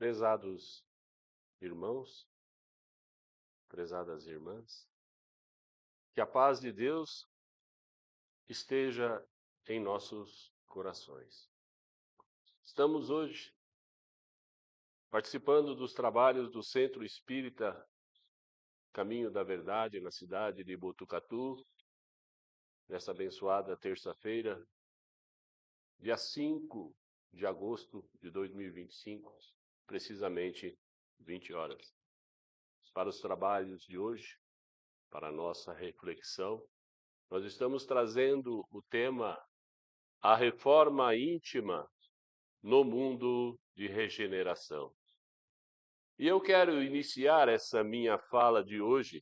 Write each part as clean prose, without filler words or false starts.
Prezados irmãos, prezadas irmãs, que a paz de Deus esteja em nossos corações. Estamos hoje participando dos trabalhos do Centro Espírita Caminho da Verdade, na cidade de Botucatu, nessa abençoada terça-feira, dia 5 de agosto de 2025, precisamente 20 horas. Para os trabalhos de hoje, para a nossa reflexão, nós estamos trazendo o tema A Reforma Íntima no Mundo de Regeneração. E eu quero iniciar essa minha fala de hoje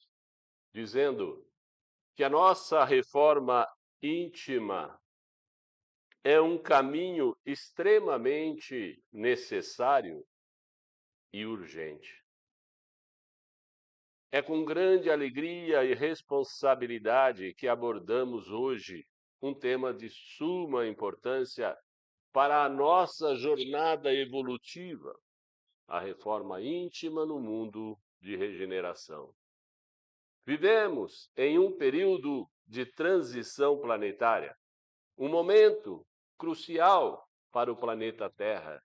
dizendo que a nossa reforma íntima é um caminho extremamente necessário e urgente. É com grande alegria e responsabilidade que abordamos hoje um tema de suma importância para a nossa jornada evolutiva, a reforma íntima no mundo de regeneração. Vivemos em um período de transição planetária, um momento crucial para o planeta Terra.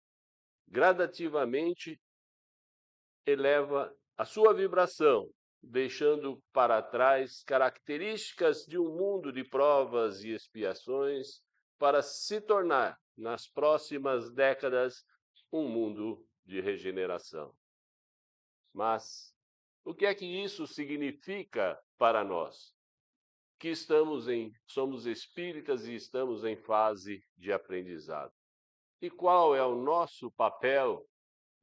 Gradativamente eleva a sua vibração, deixando para trás características de um mundo de provas e expiações para se tornar, nas próximas décadas, um mundo de regeneração. Mas o que é que isso significa para nós? Que somos espíritas e estamos em fase de aprendizado. E qual é o nosso papel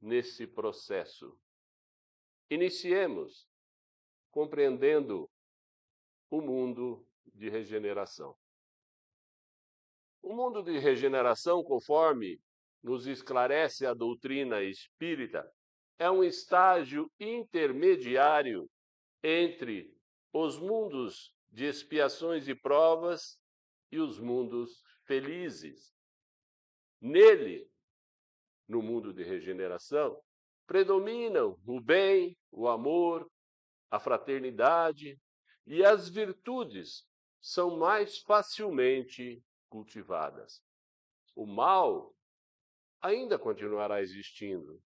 nesse processo? Iniciemos compreendendo o mundo de regeneração. O mundo de regeneração, conforme nos esclarece a doutrina espírita, é um estágio intermediário entre os mundos de expiações e provas e os mundos felizes. Nele, no mundo de regeneração, predominam o bem, o amor, a fraternidade e as virtudes são mais facilmente cultivadas. O mal ainda continuará existindo,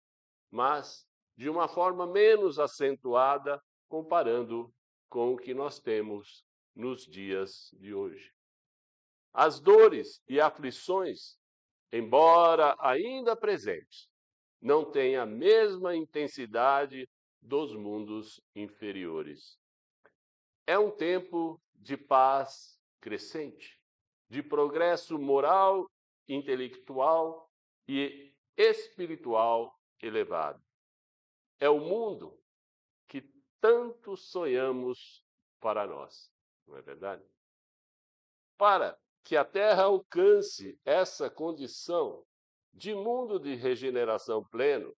mas de uma forma menos acentuada comparando com o que nós temos nos dias de hoje. As dores e aflições, embora ainda presentes, não têm a mesma intensidade dos mundos inferiores. É um tempo de paz crescente, de progresso moral, intelectual e espiritual elevado. É o mundo que tanto sonhamos para nós, não é verdade? Para que a Terra alcance essa condição de mundo de regeneração pleno,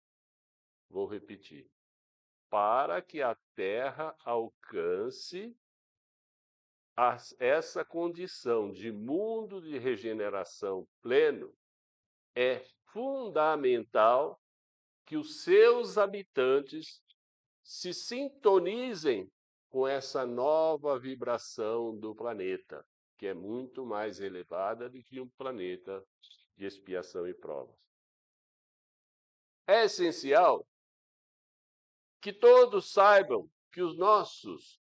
vou repetir, para que a Terra alcance essa condição de mundo de regeneração pleno, é fundamental que os seus habitantes se sintonizem com essa nova vibração do planeta, que é muito mais elevada do que um planeta de expiação e provas. É essencial que todos saibam que os nossos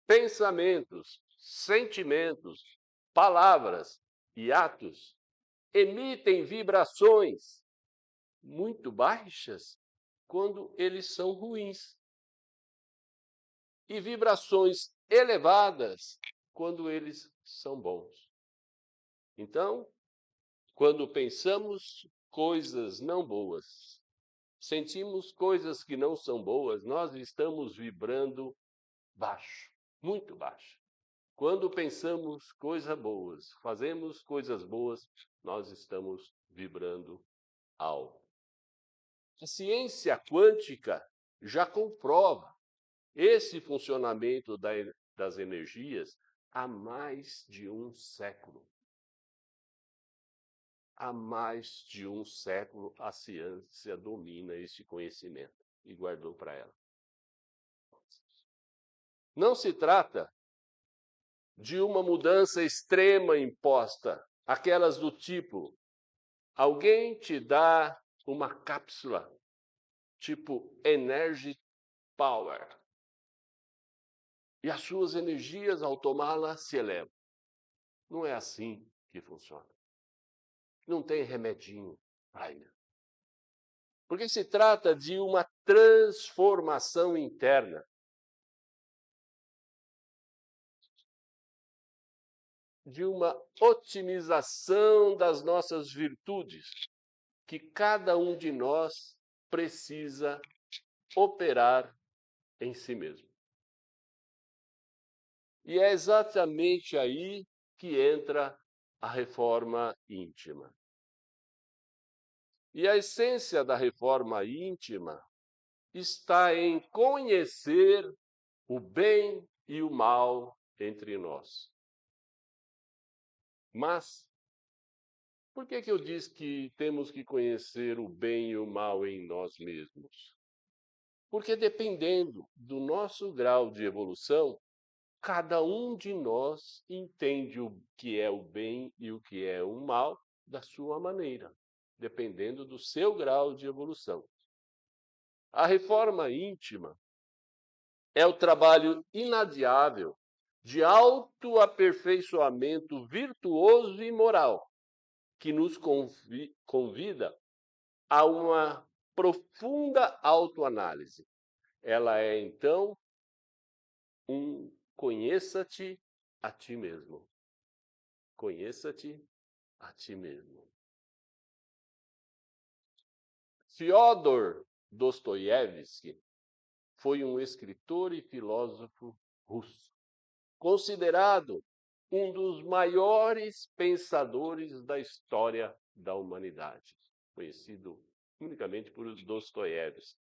pensamentos, sentimentos, palavras e atos emitem vibrações muito baixas quando eles são ruins e vibrações elevadas quando eles são bons. Então, quando pensamos coisas não boas, sentimos coisas que não são boas, nós estamos vibrando baixo, muito baixo. Quando pensamos coisas boas, fazemos coisas boas, nós estamos vibrando alto. A ciência quântica já comprova esse funcionamento das energias há mais de um século. há mais de um século a ciência domina este conhecimento e guardou para ela. Não se trata de uma mudança extrema imposta, aquelas do tipo: alguém te dá uma cápsula tipo Energy Power e as suas energias ao tomá-la se elevam. Não é assim que funciona. Não tem remedinho para isso. Porque se trata de uma transformação interna. De uma otimização das nossas virtudes, que cada um de nós precisa operar em si mesmo. E é exatamente aí que entra a reforma íntima. E a essência da reforma íntima está em conhecer o bem e o mal entre nós. Mas por que eu disse que temos que conhecer o bem e o mal em nós mesmos? Porque dependendo do nosso grau de evolução, cada um de nós entende o que é o bem e o que é o mal da sua maneira, dependendo do seu grau de evolução. A reforma íntima é o trabalho inadiável de autoaperfeiçoamento virtuoso e moral, que nos convida a uma profunda autoanálise. Ela é, então, um conheça-te a ti mesmo. Conheça-te a ti mesmo. Fyodor Dostoiévski foi um escritor e filósofo russo, considerado um dos maiores pensadores da história da humanidade, conhecido unicamente por Dostoiévski.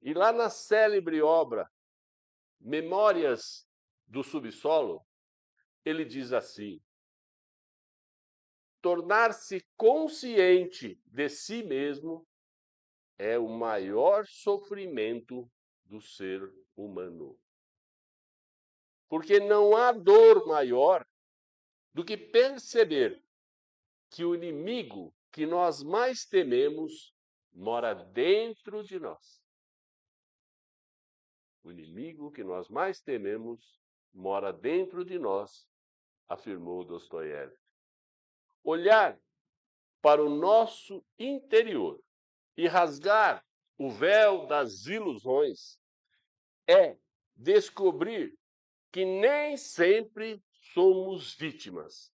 E lá na célebre obra Memórias do Subsolo, ele diz assim: tornar-se consciente de si mesmo é o maior sofrimento do ser humano. Porque não há dor maior do que perceber que o inimigo que nós mais tememos mora dentro de nós. O inimigo que nós mais tememos mora dentro de nós, afirmou Dostoiévski. Olhar para o nosso interior e rasgar o véu das ilusões é descobrir que nem sempre somos vítimas.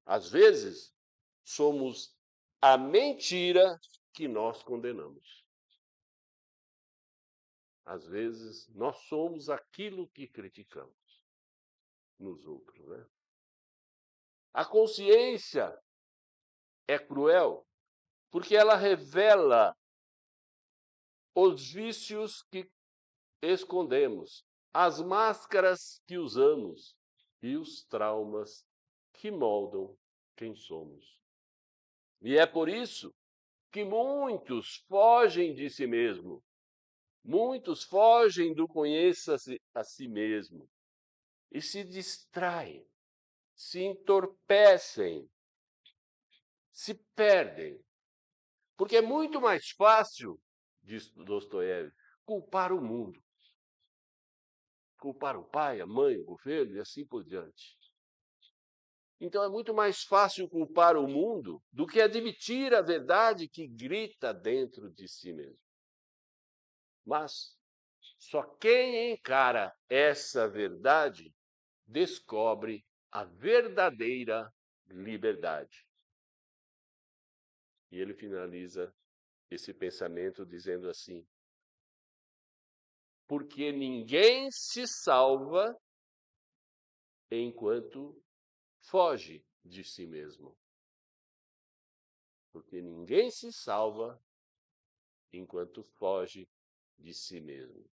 Às vezes, somos a mentira que nós condenamos. Às vezes, nós somos aquilo que criticamos nos outros, né? A consciência é cruel porque ela revela os vícios que escondemos, as máscaras que usamos e os traumas que moldam quem somos. E é por isso que muitos fogem de si mesmo, muitos fogem do conheça-se a si mesmo e se distraem, se entorpecem, se perdem. Porque é muito mais fácil, diz Dostoiévski, culpar o mundo. Culpar o pai, a mãe, o governo e assim por diante. Então é muito mais fácil culpar o mundo do que admitir a verdade que grita dentro de si mesmo. Mas só quem encara essa verdade descobre a verdadeira liberdade. E ele finaliza esse pensamento dizendo assim: porque ninguém se salva enquanto foge de si mesmo. Porque ninguém se salva enquanto foge de si mesmo.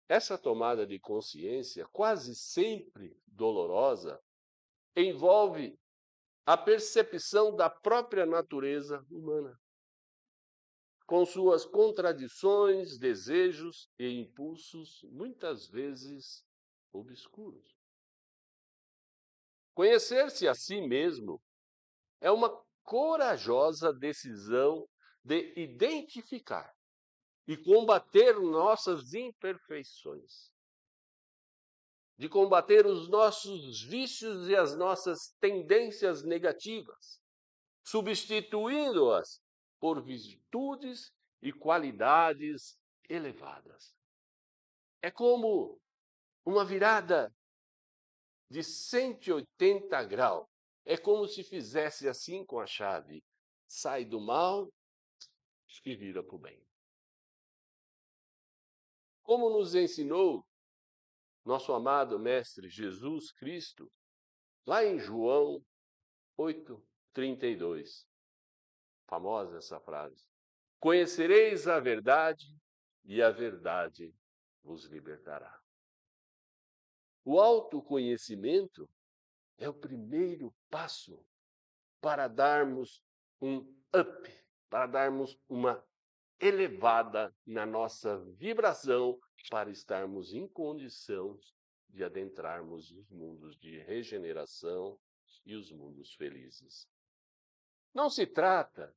Essa tomada de consciência, quase sempre dolorosa, envolve a percepção da própria natureza humana, com suas contradições, desejos e impulsos, muitas vezes obscuros. Conhecer-se a si mesmo é uma corajosa decisão de identificar e combater nossas imperfeições, de combater os nossos vícios e as nossas tendências negativas, substituindo-as por virtudes e qualidades elevadas. É como uma virada de 180 graus. É como se fizesse assim com a chave. Sai do mal e vira para o bem. Como nos ensinou nosso amado Mestre Jesus Cristo, lá em João 8:32. Famosa essa frase. Conhecereis a verdade e a verdade vos libertará. O autoconhecimento é o primeiro passo para darmos um up, para darmos uma elevada na nossa vibração, para estarmos em condição de adentrarmos os mundos de regeneração e os mundos felizes. Não se trata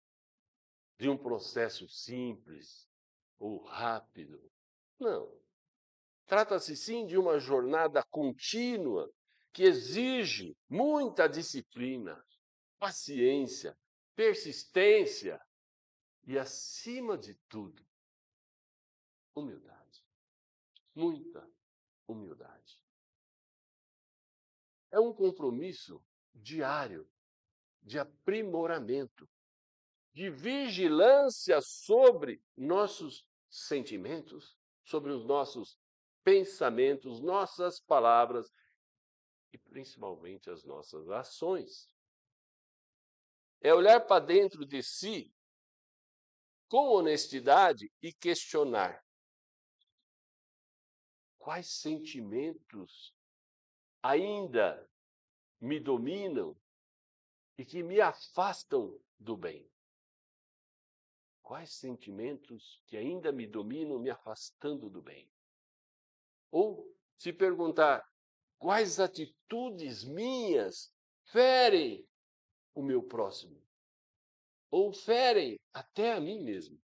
de um processo simples ou rápido. Não. Trata-se sim de uma jornada contínua que exige muita disciplina, paciência, persistência e, acima de tudo, humildade. Muita humildade. É um compromisso diário de aprimoramento, de vigilância sobre nossos sentimentos, sobre os nossos pensamentos, nossas palavras e principalmente as nossas ações. É olhar para dentro de si com honestidade e questionar quais sentimentos ainda me dominam e que me afastam do bem. Quais sentimentos que ainda me dominam, me afastando do bem? Ou se perguntar, quais atitudes minhas ferem o meu próximo? Ou ferem até a mim mesmo?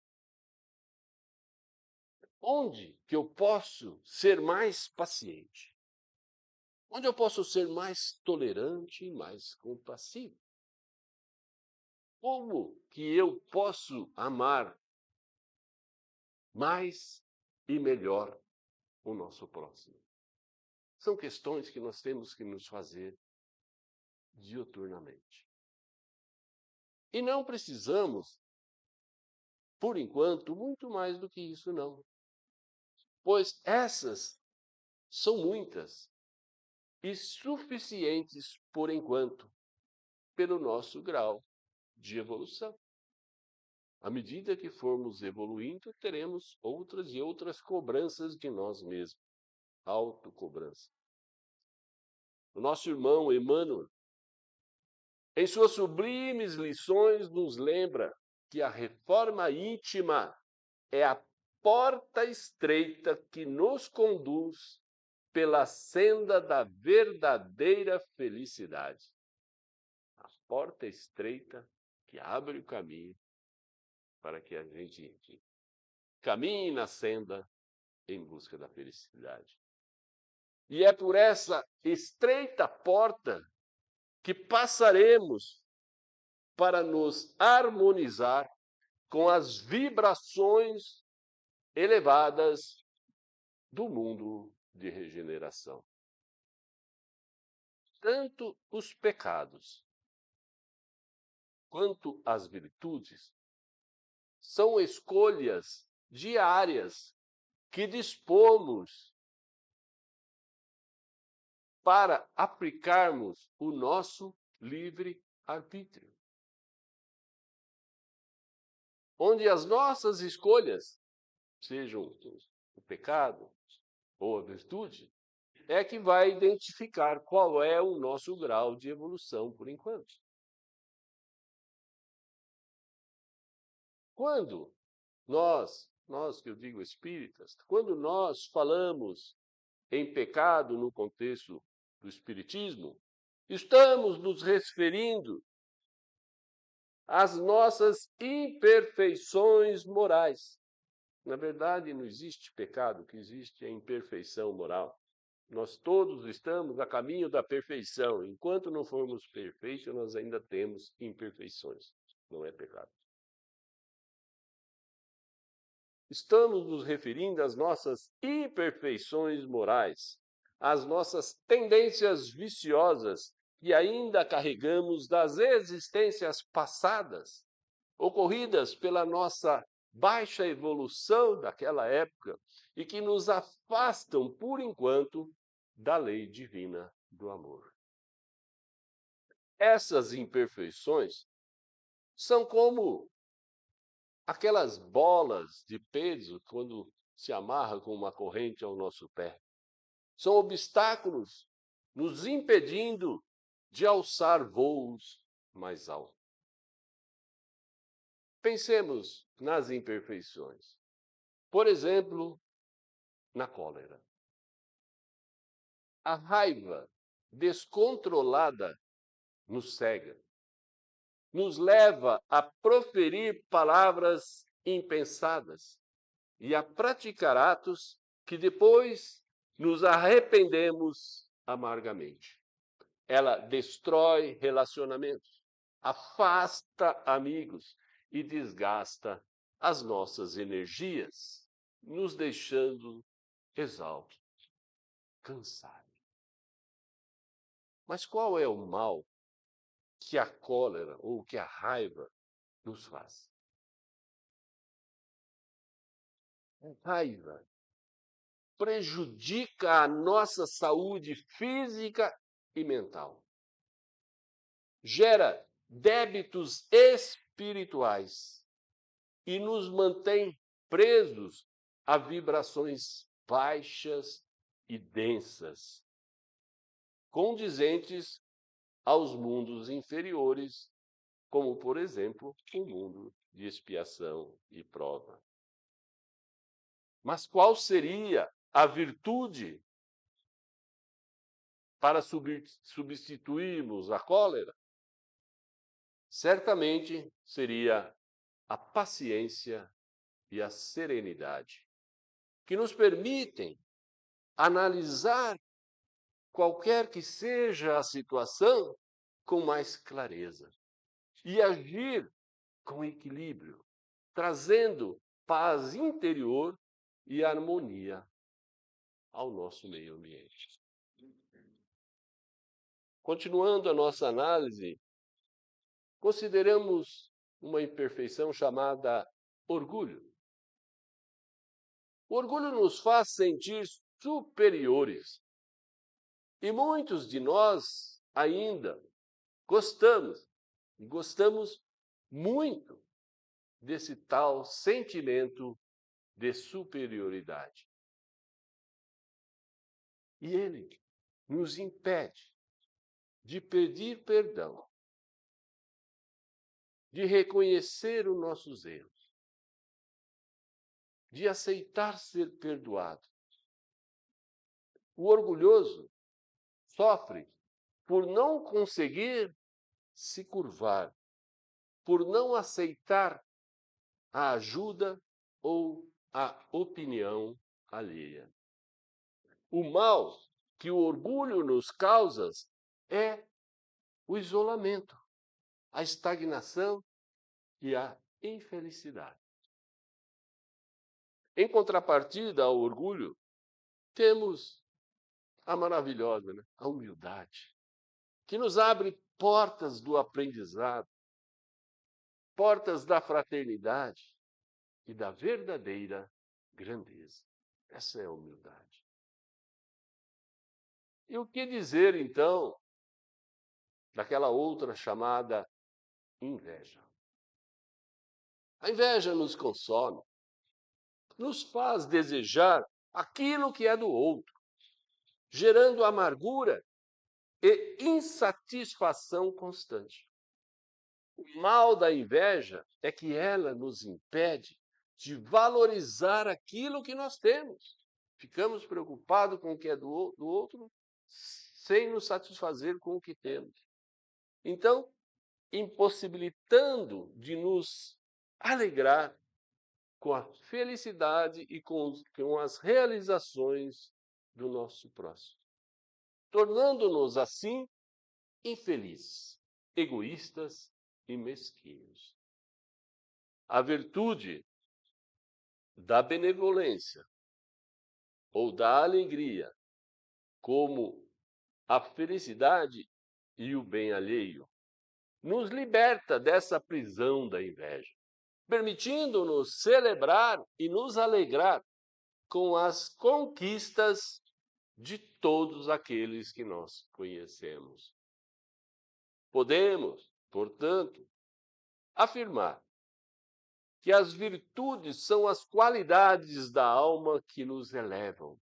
Onde que eu posso ser mais paciente? Onde eu posso ser mais tolerante e mais compassivo? Como que eu posso amar mais e melhor o nosso próximo? São questões que nós temos que nos fazer diuturnamente. E não precisamos, por enquanto, muito mais do que isso, não. Pois essas são muitas e suficientes, por enquanto, pelo nosso grau de evolução. À medida que formos evoluindo, teremos outras e outras cobranças de nós mesmos. Autocobrança. O nosso irmão Emmanuel, em suas sublimes lições, nos lembra que a reforma íntima é a porta estreita que nos conduz pela senda da verdadeira felicidade. A porta estreita que abre o caminho para que a gente caminhe na senda em busca da felicidade. E é por essa estreita porta que passaremos para nos harmonizar com as vibrações elevadas do mundo de regeneração. Tanto os pecados quanto as virtudes são escolhas diárias que dispomos para aplicarmos o nosso livre-arbítrio. Onde as nossas escolhas, sejam o pecado ou a virtude, é que vai identificar qual é o nosso grau de evolução por enquanto. Quando nós que eu digo espíritas, quando nós falamos em pecado no contexto do espiritismo, estamos nos referindo às nossas imperfeições morais. Na verdade, não existe pecado, o que existe é imperfeição moral. Nós todos estamos a caminho da perfeição. Enquanto não formos perfeitos, nós ainda temos imperfeições. Não é pecado. Estamos nos referindo às nossas imperfeições morais, às nossas tendências viciosas que ainda carregamos das existências passadas, ocorridas pela nossa baixa evolução daquela época e que nos afastam, por enquanto, da lei divina do amor. Essas imperfeições são como aquelas bolas de peso quando se amarra com uma corrente ao nosso pé. São obstáculos nos impedindo de alçar voos mais altos. Pensemos nas imperfeições. Por exemplo, na cólera. A raiva descontrolada nos cega, nos leva a proferir palavras impensadas e a praticar atos que depois nos arrependemos amargamente. Ela destrói relacionamentos, afasta amigos e desgasta as nossas energias, nos deixando exaustos, cansados. Mas qual é o mal que a cólera ou que a raiva nos faz? A raiva prejudica a nossa saúde física e mental. Gera débitos espirituais e nos mantém presos a vibrações baixas e densas, condizentes aos mundos inferiores, como, por exemplo, o mundo de expiação e prova. Mas qual seria a virtude para substituirmos a cólera? Certamente seria a paciência e a serenidade, que nos permitem analisar qualquer que seja a situação com mais clareza e agir com equilíbrio, trazendo paz interior e harmonia ao nosso meio ambiente. Continuando a nossa análise, consideramos uma imperfeição chamada orgulho. O orgulho nos faz sentir superiores. E muitos de nós ainda gostamos muito desse tal sentimento de superioridade. E ele nos impede de pedir perdão, de reconhecer os nossos erros, de aceitar ser perdoado. O orgulhoso sofre por não conseguir se curvar, por não aceitar a ajuda ou a opinião alheia. O mal que o orgulho nos causa é o isolamento, a estagnação e a infelicidade. Em contrapartida ao orgulho, temos a maravilhosa, a humildade, que nos abre portas do aprendizado, portas da fraternidade e da verdadeira grandeza. Essa é a humildade. E o que dizer, então, daquela outra chamada inveja? A inveja nos consome, nos faz desejar aquilo que é do outro, gerando amargura e insatisfação constante. O mal da inveja é que ela nos impede de valorizar aquilo que nós temos. Ficamos preocupados com o que é do outro, sem nos satisfazer com o que temos. Então, impossibilitando de nos alegrar com a felicidade e com as realizações do nosso próximo, tornando-nos assim infelizes, egoístas e mesquinhos. A virtude da benevolência ou da alegria, como a felicidade e o bem alheio, nos liberta dessa prisão da inveja, permitindo-nos celebrar e nos alegrar com as conquistas de todos aqueles que nós conhecemos. Podemos, portanto, afirmar que as virtudes são as qualidades da alma que nos elevam,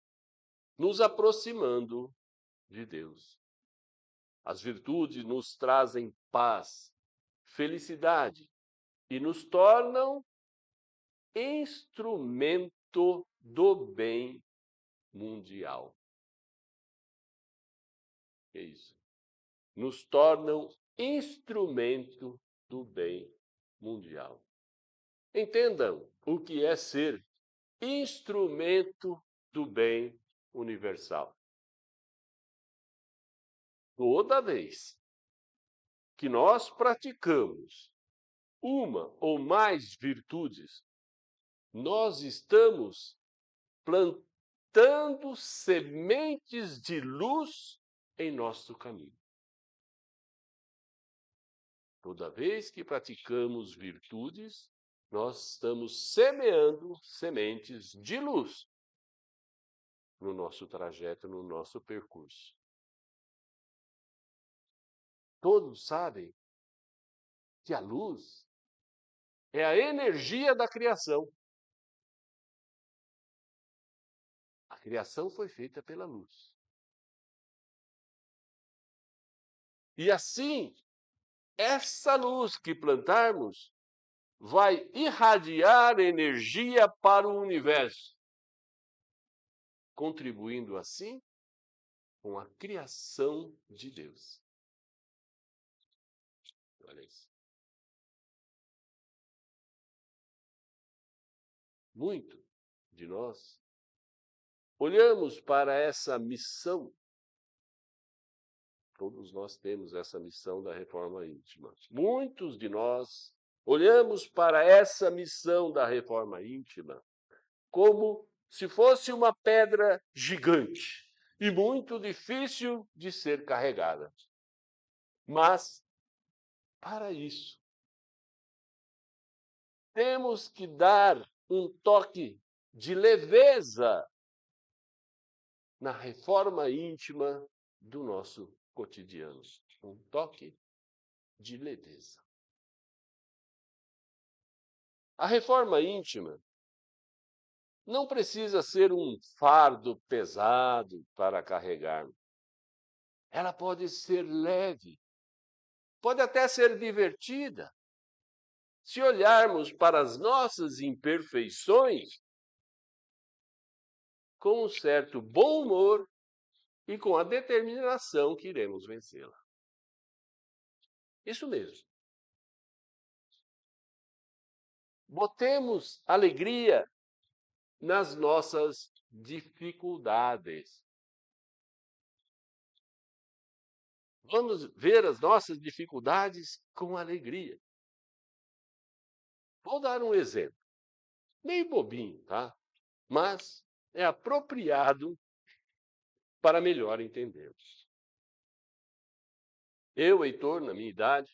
nos aproximando de Deus. As virtudes nos trazem paz, felicidade e nos tornam instrumento do bem mundial. É isso. Nos tornam instrumento do bem mundial. Entendam o que é ser instrumento do bem universal. Toda vez que nós praticamos uma ou mais virtudes, nós estamos plantando sementes de luz em nosso caminho. Toda vez que praticamos virtudes, nós estamos semeando sementes de luz no nosso trajeto, no nosso percurso. Todos sabem que a luz é a energia da criação. A criação foi feita pela luz. E assim, essa luz que plantarmos vai irradiar energia para o universo, contribuindo assim com a criação de Deus. Olha isso. Muito de nós olhamos para essa missão. Todos nós temos essa missão da reforma íntima. Muitos de nós olhamos para essa missão da reforma íntima como se fosse uma pedra gigante e muito difícil de ser carregada. Mas, para isso, temos que dar um toque de leveza na reforma íntima do nosso cotidiano. Um toque de leveza. A reforma íntima não precisa ser um fardo pesado para carregar. Ela pode ser leve, pode até ser divertida. Se olharmos para as nossas imperfeições com um certo bom humor e com a determinação que iremos vencê-la. Isso mesmo. Botemos alegria nas nossas dificuldades. Vamos ver as nossas dificuldades com alegria. Vou dar um exemplo. Meio bobinho, tá? Mas é apropriado para melhor entendermos. Eu, Heitor, na minha idade,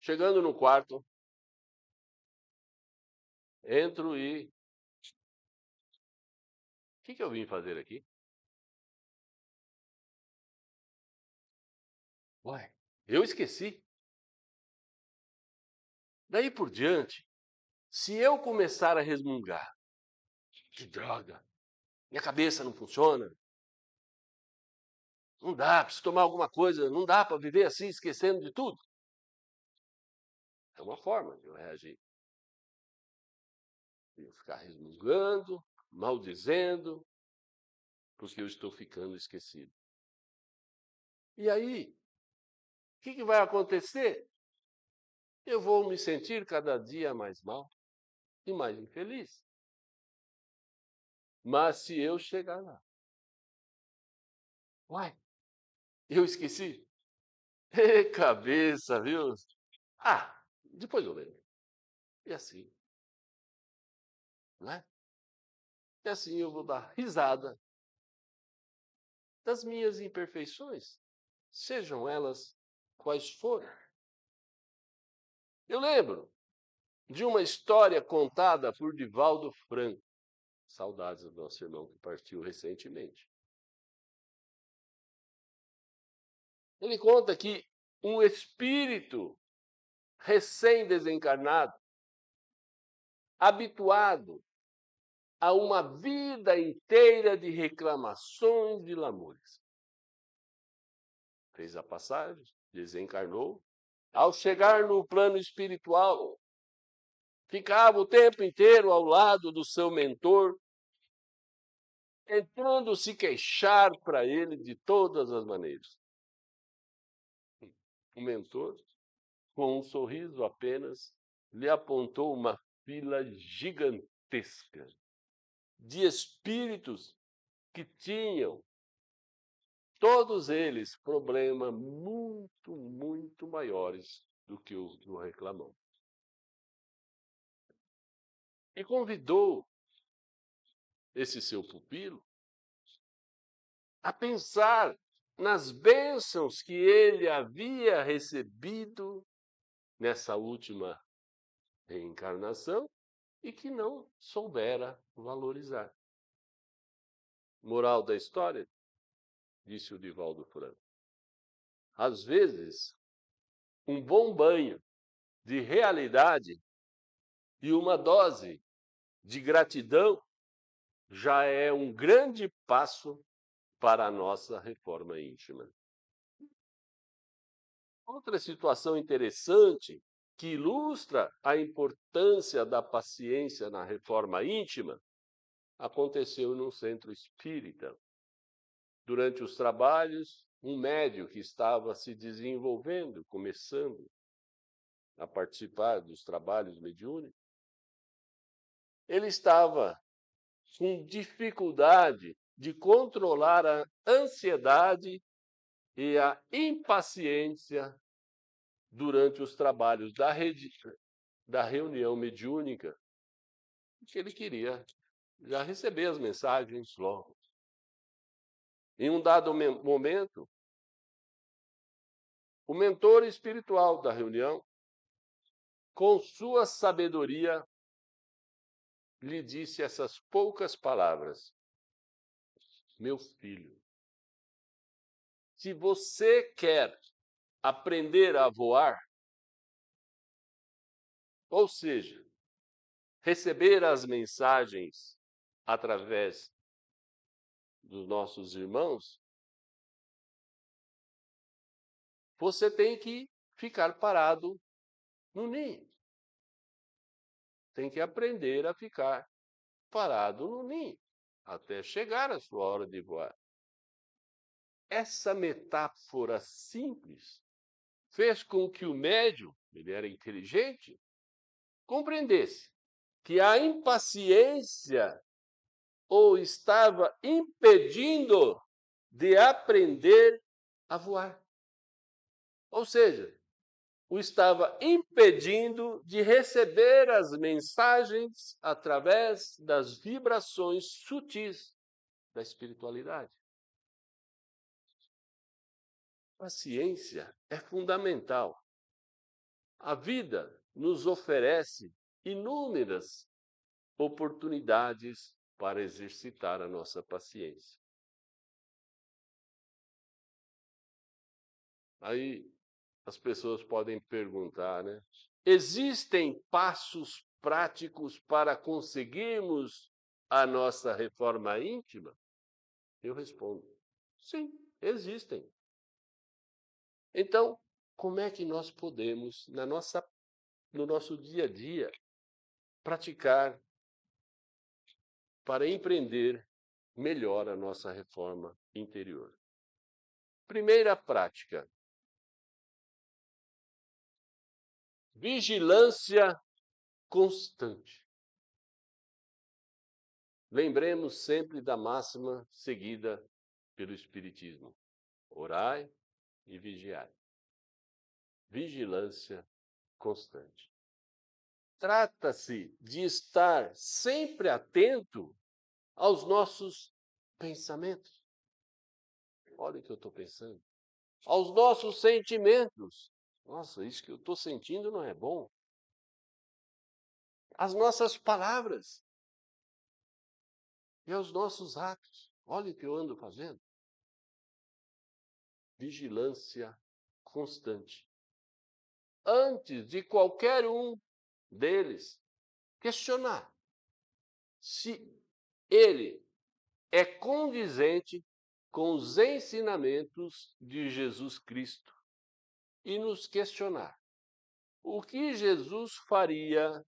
chegando no quarto, entro e... O que eu vim fazer aqui? Ué, eu esqueci. Daí por diante, se eu começar a resmungar, que droga, minha cabeça não funciona, não dá, preciso tomar alguma coisa, não dá para viver assim, esquecendo de tudo. É uma forma de eu reagir. Eu ficar resmungando, maldizendo, porque eu estou ficando esquecido. E aí, o que vai acontecer? Eu vou me sentir cada dia mais mal e mais infeliz. Mas se eu chegar lá, uai, eu esqueci. Cabeça, viu? Ah, depois eu lembro. E assim, não é? E assim eu vou dar risada das minhas imperfeições, sejam elas quais forem. Eu lembro de uma história contada por Divaldo Franco. Saudades do nosso irmão que partiu recentemente. Ele conta que um espírito recém-desencarnado, habituado a uma vida inteira de reclamações e lamúrias, fez a passagem, desencarnou. Ao chegar no plano espiritual, ficava o tempo inteiro ao lado do seu mentor, tentando se queixar para ele de todas as maneiras. O mentor, com um sorriso apenas, lhe apontou uma fila gigantesca de espíritos que tinham, todos eles, problemas muito maiores do que o do reclamão. E convidou esse seu pupilo a pensar nas bênçãos que ele havia recebido nessa última reencarnação e que não soubera valorizar. Moral da história, disse o Divaldo Franco. Às vezes, um bom banho de realidade e uma dose de gratidão já é um grande passo para a nossa reforma íntima. Outra situação interessante que ilustra a importância da paciência na reforma íntima aconteceu num centro espírita. Durante os trabalhos, um médium que estava se desenvolvendo, começando a participar dos trabalhos mediúnicos, ele estava com dificuldade de controlar a ansiedade e a impaciência durante os trabalhos da reunião mediúnica, que ele queria já receber as mensagens logo. Em um dado momento, o mentor espiritual da reunião, com sua sabedoria, lhe disse essas poucas palavras: meu filho, se você quer aprender a voar, ou seja, receber as mensagens através dos nossos irmãos, você tem que ficar parado no ninho. Tem que aprender a ficar parado no ninho até chegar a sua hora de voar. Essa metáfora simples fez com que o médium, ele era inteligente, compreendesse que a impaciência o estava impedindo de aprender a voar. Ou seja, o estava impedindo de receber as mensagens através das vibrações sutis da espiritualidade. A ciência é fundamental. A vida nos oferece inúmeras oportunidades para exercitar a nossa paciência. Aí as pessoas podem perguntar, né? Existem passos práticos para conseguirmos a nossa reforma íntima? Eu respondo: sim, existem. Então, como é que nós podemos, na nossa no nosso dia a dia, praticar para empreender melhor a nossa reforma interior. Primeira prática: vigilância constante. Lembremos sempre da máxima seguida pelo Espiritismo: orai e vigiai. Vigilância constante. Trata-se de estar sempre atento aos nossos pensamentos. Olha o que eu estou pensando. Aos nossos sentimentos. Nossa, isso que eu estou sentindo não é bom. Às nossas palavras. E aos nossos atos. Olha o que eu ando fazendo. Vigilância constante. Antes de qualquer um deles questionar se ele é condizente com os ensinamentos de Jesus Cristo e nos questionar: o que Jesus faria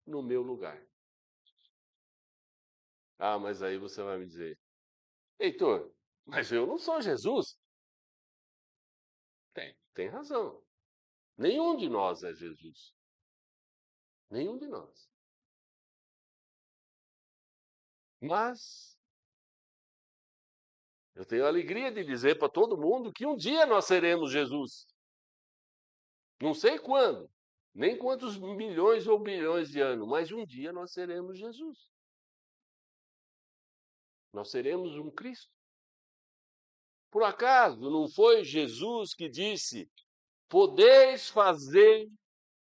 no meu lugar? Ah, mas aí você vai me dizer: Heitor, mas eu não sou Jesus. Tem razão. Nenhum de nós é Jesus. Nenhum de nós. Mas eu tenho a alegria de dizer para todo mundo que um dia nós seremos Jesus. Não sei quando, nem quantos milhões ou bilhões de anos, mas um dia nós seremos Jesus. Nós seremos um Cristo. Por acaso não foi Jesus que disse: podeis fazer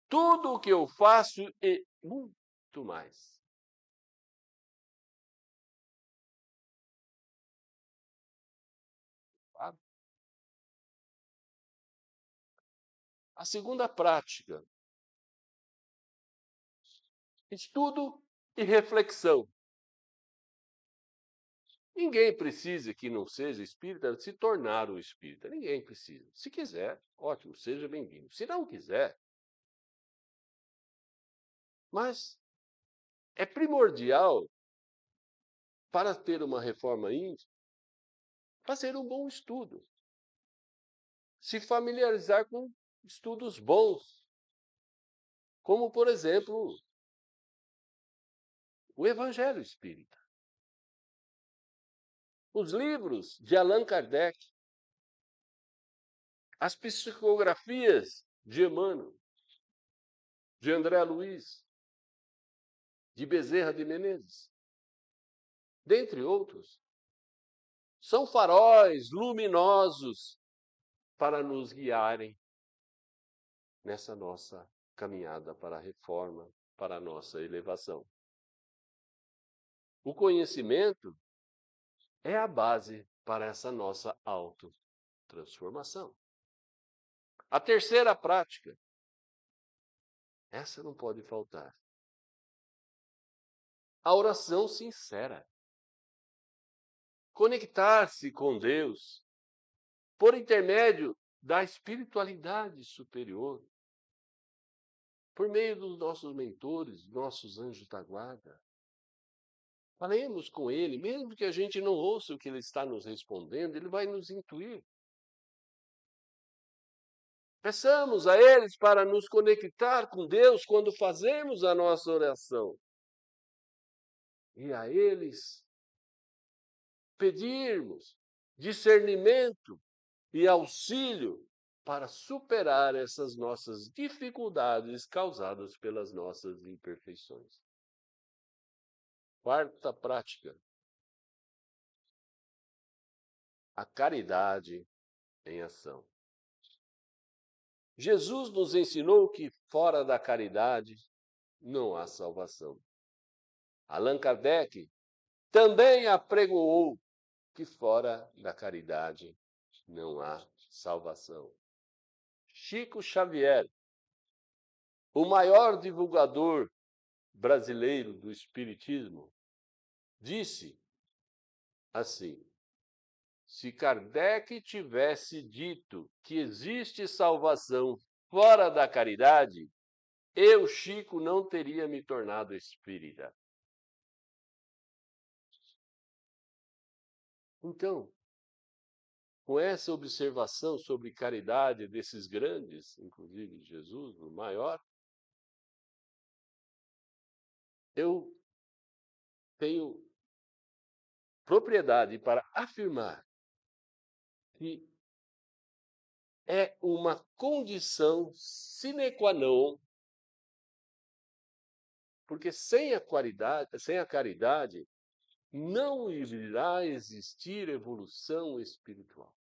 tudo o que eu faço e muito mais? Claro. A segunda prática: estudo e reflexão. Ninguém precisa, que não seja espírita, se tornar um espírita. Ninguém precisa. Se quiser, ótimo, seja bem-vindo. Se não quiser, mas é primordial, para ter uma reforma íntima, fazer um bom estudo. Se familiarizar com estudos bons, como, por exemplo, o Evangelho Espírita. Os livros de Allan Kardec, as psicografias de Emmanuel, de André Luiz, de Bezerra de Menezes, dentre outros, são faróis luminosos para nos guiarem nessa nossa caminhada para a reforma, para a nossa elevação. O conhecimento é a base para essa nossa autotransformação. A terceira prática, essa não pode faltar: a oração sincera. Conectar-se com Deus por intermédio da espiritualidade superior, por meio dos nossos mentores, nossos anjos da guarda. Falemos com Ele, mesmo que a gente não ouça o que Ele está nos respondendo, Ele vai nos intuir. Peçamos a eles para nos conectar com Deus quando fazemos a nossa oração. E a eles pedirmos discernimento e auxílio para superar essas nossas dificuldades causadas pelas nossas imperfeições. Quarta prática: a caridade em ação. Jesus nos ensinou que fora da caridade não há salvação. Allan Kardec também apregoou que fora da caridade não há salvação. Chico Xavier, o maior divulgador brasileiro do Espiritismo, disse assim: se Kardec tivesse dito que existe salvação fora da caridade, eu, Chico, não teria me tornado espírita. Então, com essa observação sobre caridade desses grandes, inclusive Jesus, o maior, eu tenho propriedade para afirmar que é uma condição sine qua non, porque sem a caridade não irá existir evolução espiritual.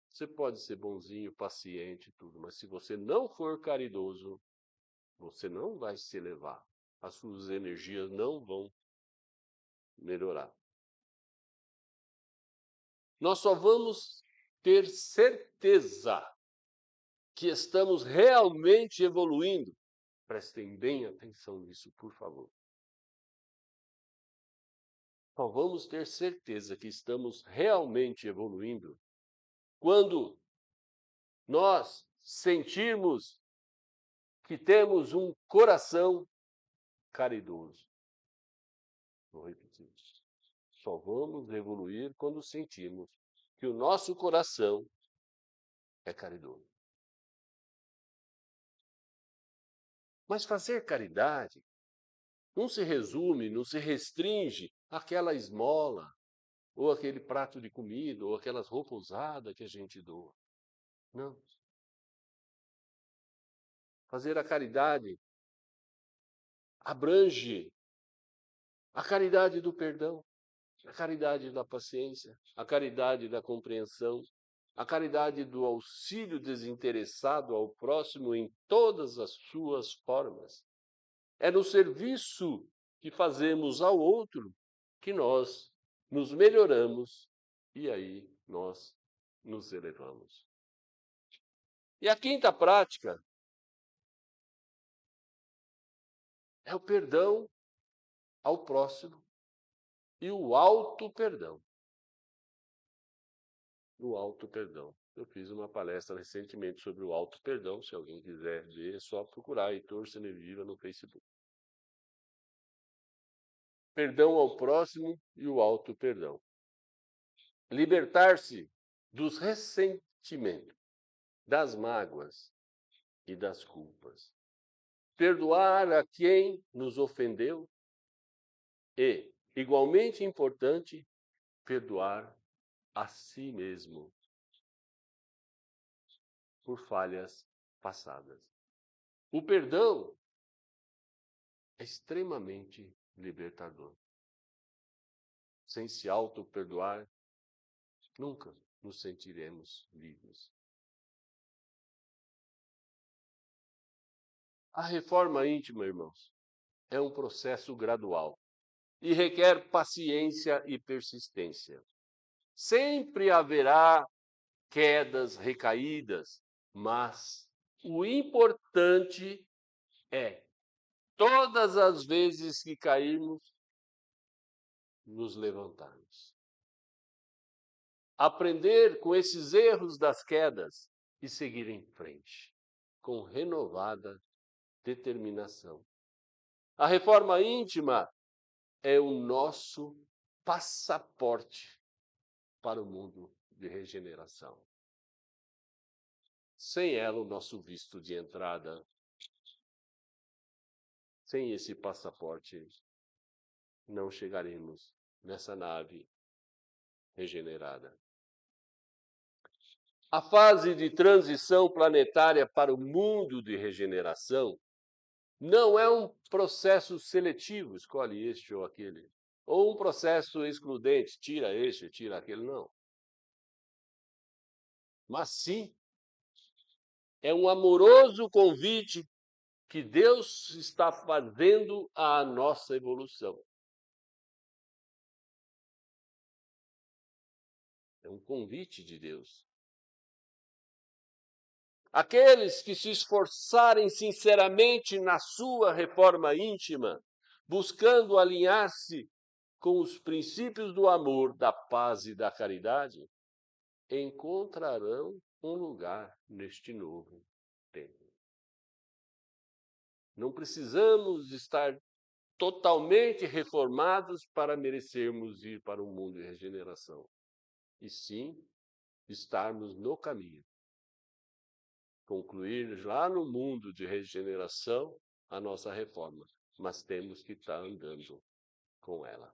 Você pode ser bonzinho, paciente, tudo, mas se você não for caridoso, você não vai se elevar. As suas energias não vão melhorar. Nós só vamos ter certeza que estamos realmente evoluindo. Prestem bem atenção nisso, por favor. Só vamos ter certeza que estamos realmente evoluindo quando nós sentirmos que temos um coração caridoso. Vou repetir. Só vamos evoluir quando sentirmos que o nosso coração é caridoso. Mas fazer caridade não se resume, não se restringe àquela esmola, ou aquele prato de comida, ou aquelas roupas usadas que a gente doa. Não. Fazer a caridade abrange a caridade do perdão, a caridade da paciência, a caridade da compreensão, a caridade do auxílio desinteressado ao próximo em todas as suas formas. É no serviço que fazemos ao outro que nós nos melhoramos e aí nós nos elevamos. E a quinta prática é o perdão ao próximo e o auto-perdão. O auto-perdão. Eu fiz uma palestra recentemente sobre o auto-perdão. Se alguém quiser ver, é só procurar Heitor Seneviva no Facebook. Perdão ao próximo e o auto-perdão. Libertar-se dos ressentimentos, das mágoas e das culpas. Perdoar a quem nos ofendeu e, igualmente importante, perdoar a si mesmo por falhas passadas. O perdão é extremamente libertador. Sem se auto-perdoar, nunca nos sentiremos livres. A reforma íntima, irmãos, é um processo gradual e requer paciência e persistência. Sempre haverá quedas, recaídas, mas o importante é, todas as vezes que cairmos, nos levantarmos. Aprender com esses erros das quedas e seguir em frente, com renovada determinação. A reforma íntima é o nosso passaporte para o mundo de regeneração. Sem ela, o nosso visto de entrada, sem esse passaporte, não chegaremos nessa nave regenerada. A fase de transição planetária para o mundo de regeneração não é um processo seletivo, escolhe este ou aquele, ou um processo excludente, tira este, tira aquele, não. Mas sim, é um amoroso convite que Deus está fazendo à nossa evolução. É um convite de Deus. Aqueles que se esforçarem sinceramente na sua reforma íntima, buscando alinhar-se com os princípios do amor, da paz e da caridade, encontrarão um lugar neste novo tempo. Não precisamos estar totalmente reformados para merecermos ir para um mundo de regeneração, e sim estarmos no caminho. Concluir lá no mundo de regeneração a nossa reforma, mas temos que estar andando com ela.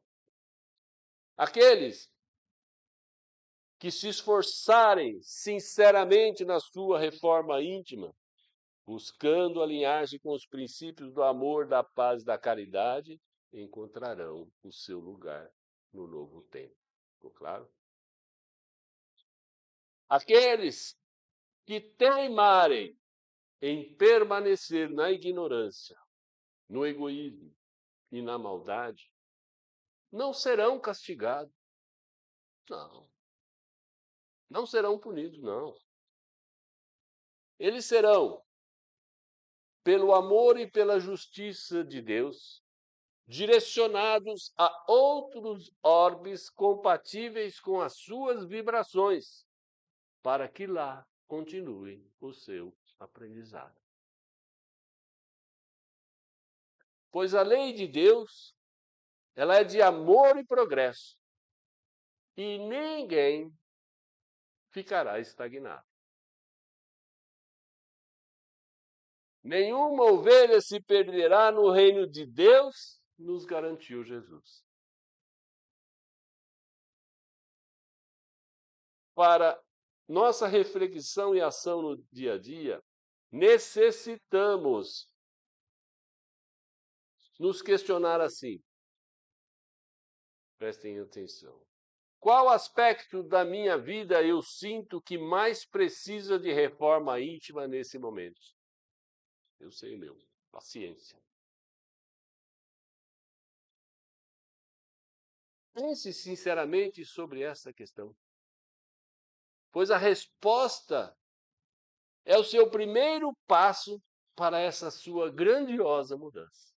Aqueles que se esforçarem sinceramente na sua reforma íntima, buscando alinhar-se com os princípios do amor, da paz e da caridade, encontrarão o seu lugar no novo tempo. Ficou claro? Aqueles que teimarem em permanecer na ignorância, no egoísmo e na maldade, não serão castigados. Não. Não serão punidos, não. Eles serão, pelo amor e pela justiça de Deus, direcionados a outros orbes compatíveis com as suas vibrações, para que lá continuem o seu aprendizado. Pois a lei de Deus, ela é de amor e progresso, e ninguém ficará estagnado. Nenhuma ovelha se perderá no reino de Deus, nos garantiu Jesus. Para nossa reflexão e ação no dia a dia, necessitamos nos questionar assim. Prestem atenção. Qual aspecto da minha vida eu sinto que mais precisa de reforma íntima nesse momento? Eu sei o meu. Paciência. Pense sinceramente sobre essa questão, pois a resposta é o seu primeiro passo para essa sua grandiosa mudança.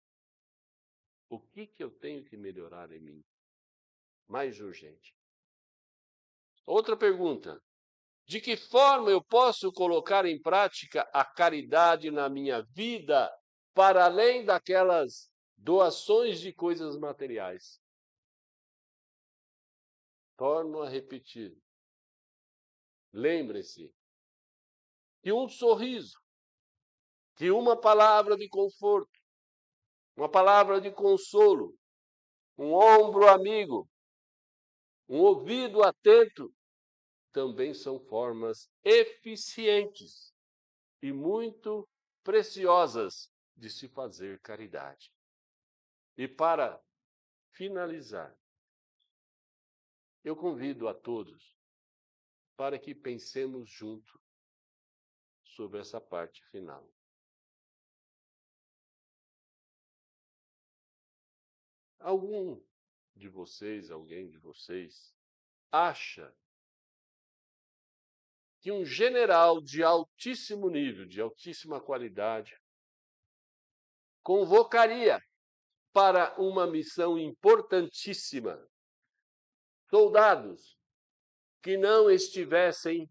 O que eu tenho que melhorar em mim? Mais urgente. Outra pergunta. De que forma eu posso colocar em prática a caridade na minha vida, para além daquelas doações de coisas materiais? Torno a repetir. Lembre-se que um sorriso, que uma palavra de conforto, uma palavra de consolo, um ombro amigo, um ouvido atento, também são formas eficientes e muito preciosas de se fazer caridade. E para finalizar, eu convido a todos para que pensemos junto sobre essa parte final. Alguém de vocês, acha que um general de altíssimo nível, de altíssima qualidade, convocaria para uma missão importantíssima soldados que não estivessem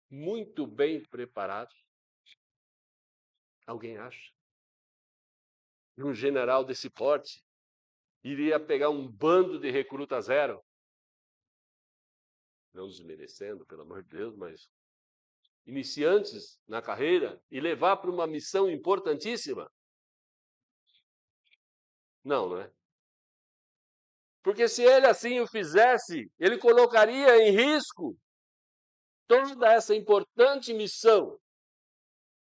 muito bem preparados? Alguém acha que um general desse porte iria pegar um bando de recruta zero? Não desmerecendo, pelo amor de Deus, mas iniciantes na carreira e levar para uma missão importantíssima? Não, não é? Porque se ele assim o fizesse, ele colocaria em risco toda essa importante missão,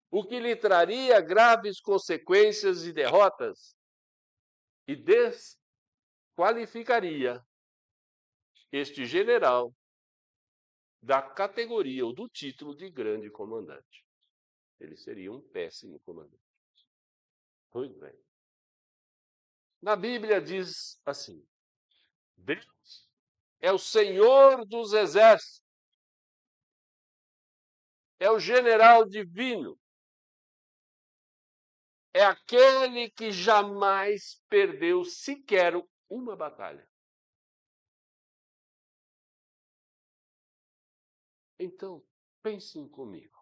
o que lhe traria graves consequências e derrotas, e desqualificaria este general da categoria ou do título de grande comandante. Ele seria um péssimo comandante. Pois bem. Na Bíblia diz assim: Deus é o Senhor dos exércitos, é o general divino, é aquele que jamais perdeu sequer uma batalha. Então, pensem comigo.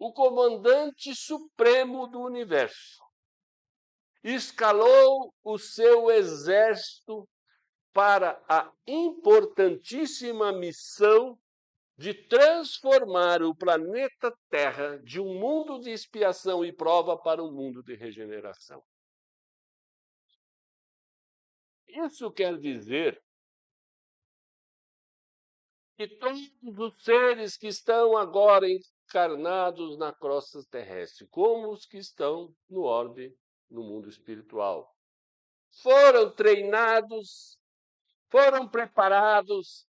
o comandante supremo do universo, escalou o seu exército para a importantíssima missão de transformar o planeta Terra de um mundo de expiação e prova para um mundo de regeneração. Isso quer dizer que todos os seres que estão agora encarnados na crosta terrestre, como os que estão no orbe, no mundo espiritual, foram treinados, foram preparados,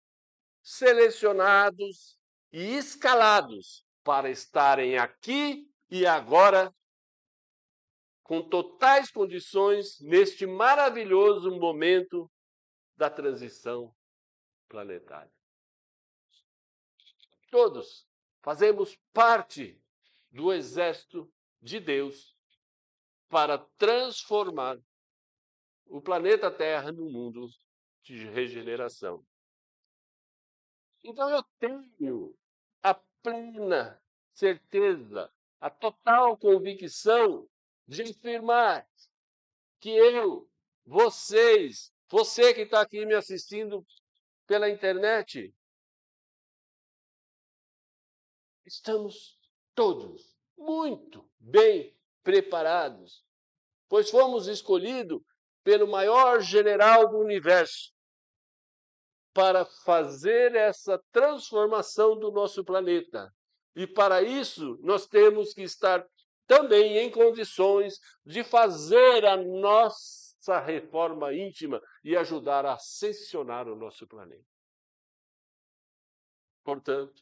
selecionados e escalados para estarem aqui e agora com totais condições neste maravilhoso momento da transição planetária. Todos fazemos parte do exército de Deus para transformar o planeta Terra num mundo de regeneração. Então eu tenho a plena certeza, a total convicção de afirmar que eu, vocês, você que está aqui me assistindo pela internet, estamos todos muito bem preparados, pois fomos escolhidos pelo maior general do universo para fazer essa transformação do nosso planeta. E para isso, nós temos que estar também em condições de fazer a nossa reforma íntima e ajudar a ascensionar o nosso planeta. Portanto,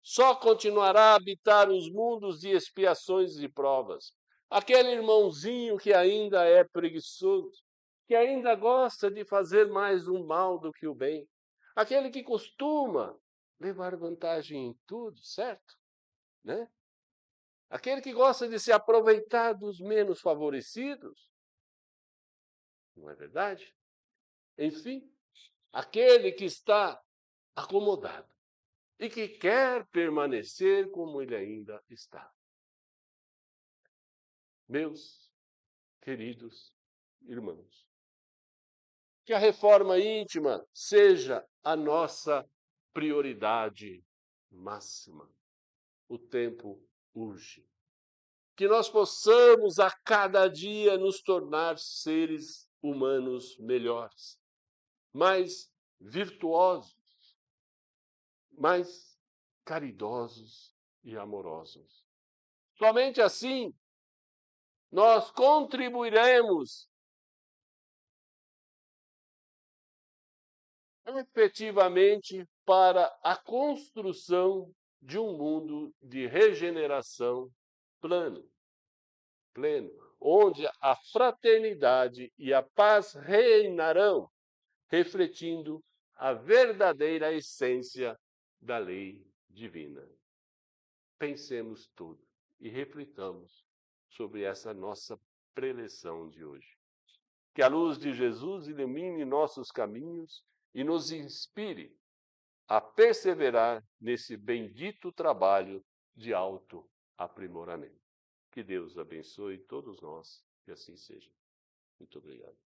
só continuará a habitar os mundos de expiações e provas aquele irmãozinho que ainda é preguiçoso, que ainda gosta de fazer mais o mal do que o bem, aquele que costuma levar vantagem em tudo, certo? Né? Aquele que gosta de se aproveitar dos menos favorecidos, não é verdade? Enfim, aquele que está acomodado e que quer permanecer como ele ainda está. Meus queridos irmãos, que a reforma íntima seja a nossa prioridade máxima. O tempo urge. Que nós possamos a cada dia nos tornar seres humanos melhores, mais virtuosos, mais caridosos e amorosos. Somente assim nós contribuiremos efetivamente para a construção de um mundo de regeneração pleno, onde a fraternidade e a paz reinarão, refletindo a verdadeira essência da lei divina. Pensemos tudo e reflitamos sobre essa nossa preleção de hoje. Que a luz de Jesus ilumine nossos caminhos e nos inspire a perseverar nesse bendito trabalho de autoaprimoramento. Que Deus abençoe todos nós, que assim seja. Muito obrigado.